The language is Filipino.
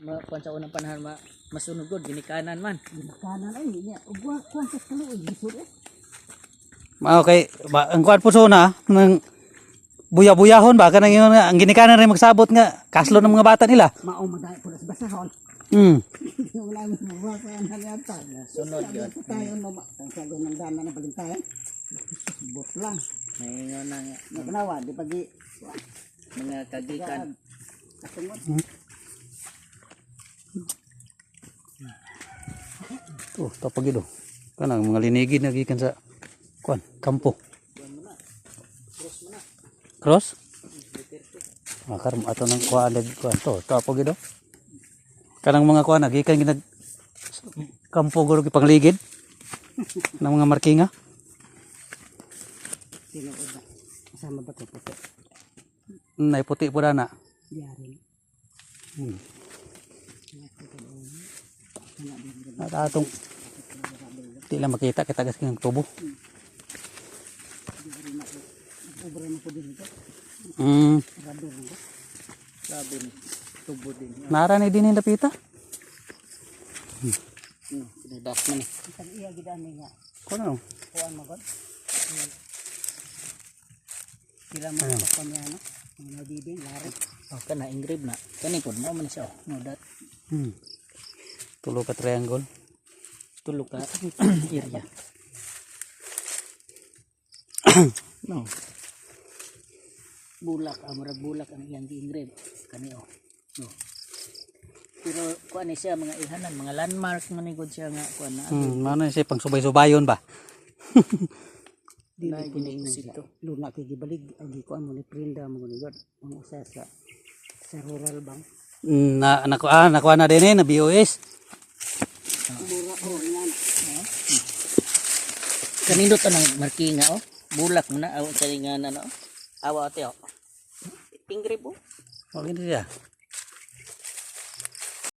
kuan sa unang panahon masunod gud ginikanan man. Ginikanan ay niya. Ugwa kuan sa kaluoy gisod eh. Okay, ang kuan po na ng buya-buyahon ba kanang yun nga ang ginikanan rin magsabot nga kaslo ng mga bata nila. Mao maday pud sa basahon. Yung lang mo sa halata. Sunod yun. Tayo no ang sago ng dana na balintayan. Bot lang. May nga Nagnawa di pagi mga kagikan. kasungod. Oh, tapag ito. Kanang mga linigid na gikan sa kuan, kampo. Cross? Karon ato nang kuan kuan to, tapag ito. Kanang mga kuan gikan ginag kampo guro gipangligid. Nang mga markinga. Sino uda? Kasama ba to puti? Nay puti po na. Diarin. At atong di lang makita kita gas ng tubo. Ubra na po din ito. Rador na. Sabi ni tubo din. Nara ni din lapita. Pinadak man ni. Ang iya gidan nga. Kuno. Kuan mo gud. Sila mo sa kanya no. Ang nabibing lari. Oh kana engrave na. Kani pud mo man siya. No dat. Tulo ka triangle. Tulog ka area. No. Bulak, murag bulak ang iyang engrave kani oh. No. Pero kuan ni siya mga ihanan, mga landmark man ni gud siya nga kuan na. Ano siya pang subay-subayon ba? Dili pili sito. Luna kay gibalig agi ko mo ni prinda mo ni god. Ang usa sa rural bank. Nakuha na din na BOS. Mura ko yan. Kanindot anang markinga oh. Bulak mo na aw sa nga na no. Awa ate oh. Engrave oh. Okay na siya.